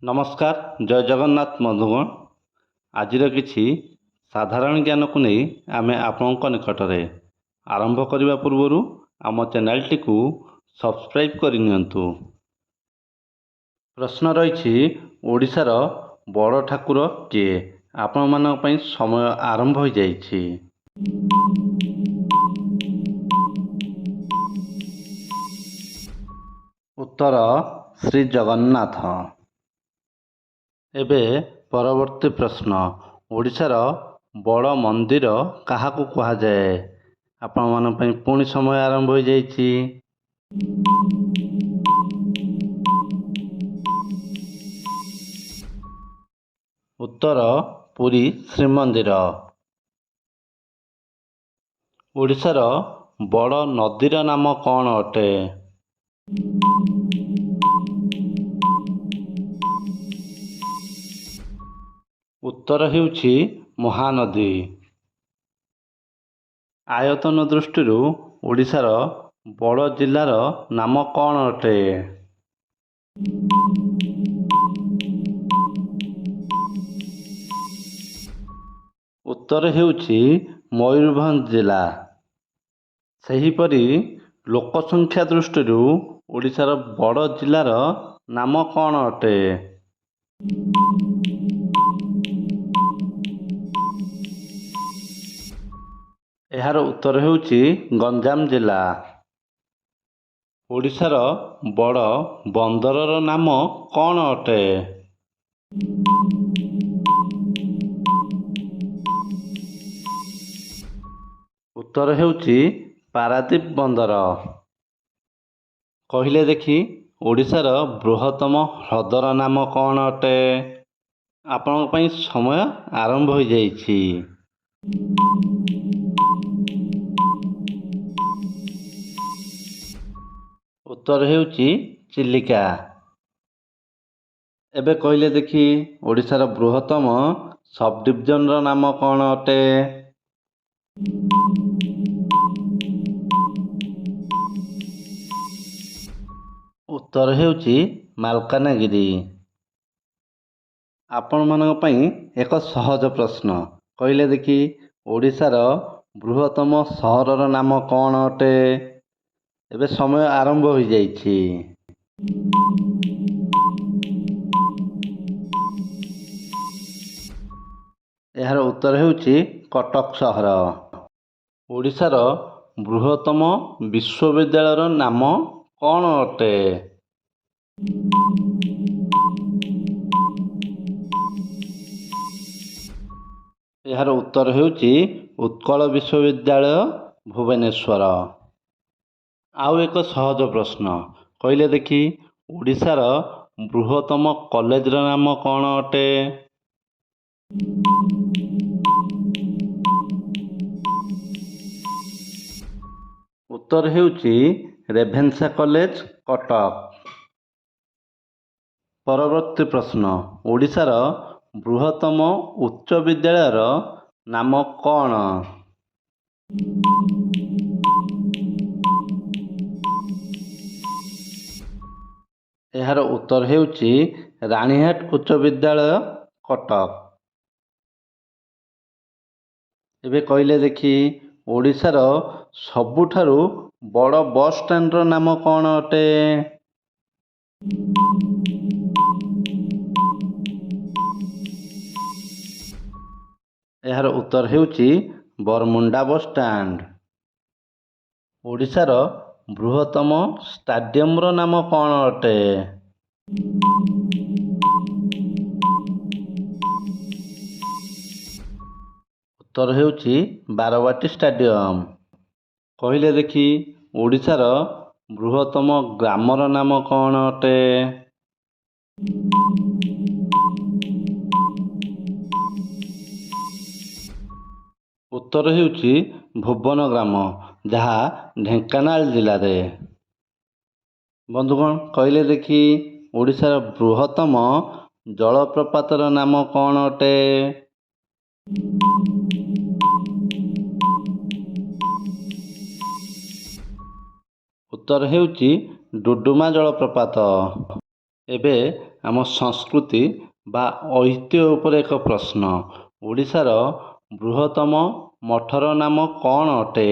नमस्कार जय जगन्नाथ बंधुगण। आजिर किछि साधारण ज्ञान को नहीं आमे आपनक निकटरे आरंभ करने पूर्व आम चैनल टी को सब्सक्राइब करनियंतु। प्रश्न रही ओडिशार बड़ ठाकुर किए? आपण मानक पई समय आरंभ हो जाइछि। उत्तर श्री जगन्नाथ। एबे परवर्ती प्रश्न, ओडिशार बड़ मंदिर काहाकू कहा जाए? आपण मान पई पुणी समय आरंभ हो जाइछि। उत्तर पुरी श्रीमंदिर। ओडिशार बड़ नदीर नाम कौन अटे? उत्तर हेउछि महानदी। आयतन दृष्टि ओडिशार बड़ जिल्लार नाम कौन अटे? उत्तर हेउछि मयूरभंज जिला। सेहीपरि लोकसंख्या दृष्टि ओडिशार बड़ जिल्लार नाम कौन अटे? एहार उत्तर हेउछि गंजाम जिला। ओडिशार बड़ बंदरर नाम कौन अटे? उत्तर हेउछि पारादीप बंदर। कहिले देखि ओडिशार बृहत्तम ह्रदर नाम कौन अटे? आपनक पई समय आरंभ हो जाइछि। उत्तर हेउछि चिलिका। एबे कहिले देखि ओडिशार बृहत्तम सब डिविजन नाम कौन अटे? उत्तर हेउछि मालकानगिरी। आपण मानक पई एक सहज प्रश्न, कहिले देखि ओडिशार बृहत्तम सहरर नाम कौन अटे? एबे समय आरंभ हो जाइछि। एहार उत्तर हेउछि कटक सहर। ओडिशार बृहत्तम विश्वविद्यालयर नाम कौन अटे? एहार उत्तर हेउछि उत्कल विश्वविद्यालय भुवनेश्वर। आउ एक सहज प्रश्न, कहिले देखि ओडिशार बृहत्तम कॉलेजर नाम कौन अटे? उत्तर हेउछि रेभेन्सा कॉलेज कटक। परवर्ती प्रश्न, ओडिशार बृहत्तम उच्च विद्यालयर नाम कौन? एहार उत्तर हेउछि रानीहाट उच्च विद्यालय कटक। एबे कहिले देखि ओडिशार सबुठारु बड़ बस स्टैंडर नाम कौन अटे? एहार उत्तर हेउछि बरमुंडा बस स्टैंड। ओडिशार बृहत्तम स्टाडियमर नाम कौन अटे? उत्तर हेउछि बारवाटी स्टाडियम। कहिले देखि ओडिशार बृहत्तम ग्रामर नाम कौन अटे? उत्तर हेउछि भुवन ग्राम, जहा ढेंकानाल जिले में। बंधुगण, कहिले देखि ओडिशार बृहत्तम जलप्रपातर नाम कौन अटे? उत्तर हेउछि डुडुमा जलप्रपात। ଏବେ ଆମ ସଂସ୍କୃତି ବା ଐତିହ୍ୟ ଉପରେ ଏକ ପ୍ରଶ୍ନ। ଓଡ଼ିଶାର ବୃହତ୍ତମ ମଠର ନାମ କ'ଣ ଅଟେ?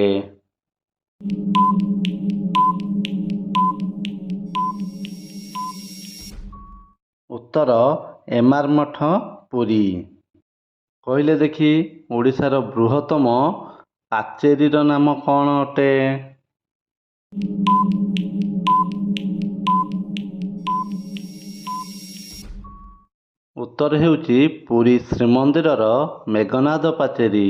ଉତ୍ତର ଏମାର ମଠ, ପୁରୀ। କହିଲେ ଦେଖି ଓଡ଼ିଶାର ବୃହତ୍ତମ ପାଚେରୀର ନାମ କ'ଣ ଅଟେ? ଉତ୍ତର ହେଉଛି ପୁରୀ ଶ୍ରୀମନ୍ଦିରର ମେଘନାଦ ପାଚେରୀ।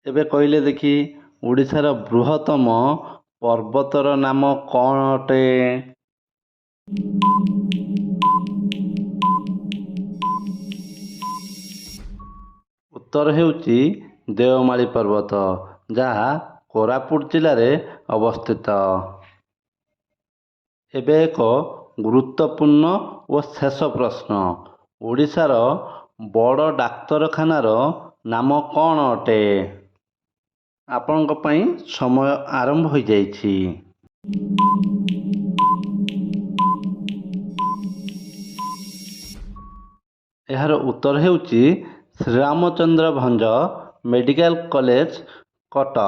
ଏବେ କହିଲେ ଦେଖି ଓଡ଼ିଶାର ବୃହତ୍ତମ ପର୍ବତର ନାମ କ'ଣ ଅଟେ? ଉତ୍ତର ହେଉଛି ଦେଓମାଳି ପର୍ବତ, ଯାହା କୋରାପୁଟ ଜିଲ୍ଲାରେ ଅବସ୍ଥିତ। ଏବେ ଏକ ଗୁରୁତ୍ୱପୂର୍ଣ୍ଣ ଓ ଶେଷ ପ୍ରଶ୍ନ। ଓଡ଼ିଶାର ବଡ଼ ଡାକ୍ତରଖାନାର ନାମ କ'ଣ ଅଟେ? ଆପଣଙ୍କ ପାଇଁ ସମୟ ଆରମ୍ଭ ହୋଇଯାଇଛି। ଏହାର ଉତ୍ତର ହେଉଛି ଶ୍ରୀରାମଚନ୍ଦ୍ର ଭଞ୍ଜ ମେଡ଼ିକାଲ କଲେଜ, କଟକ।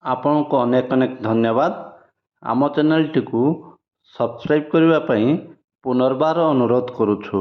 ଆପଣଙ୍କୁ ଅନେକ ଅନେକ ଧନ୍ୟବାଦ। ଆମ ଚ୍ୟାନେଲଟିକୁ ସବସ୍କ୍ରାଇବ୍ କରିବା ପାଇଁ ପୁନର୍ବାର ଅନୁରୋଧ କରୁଛୁ।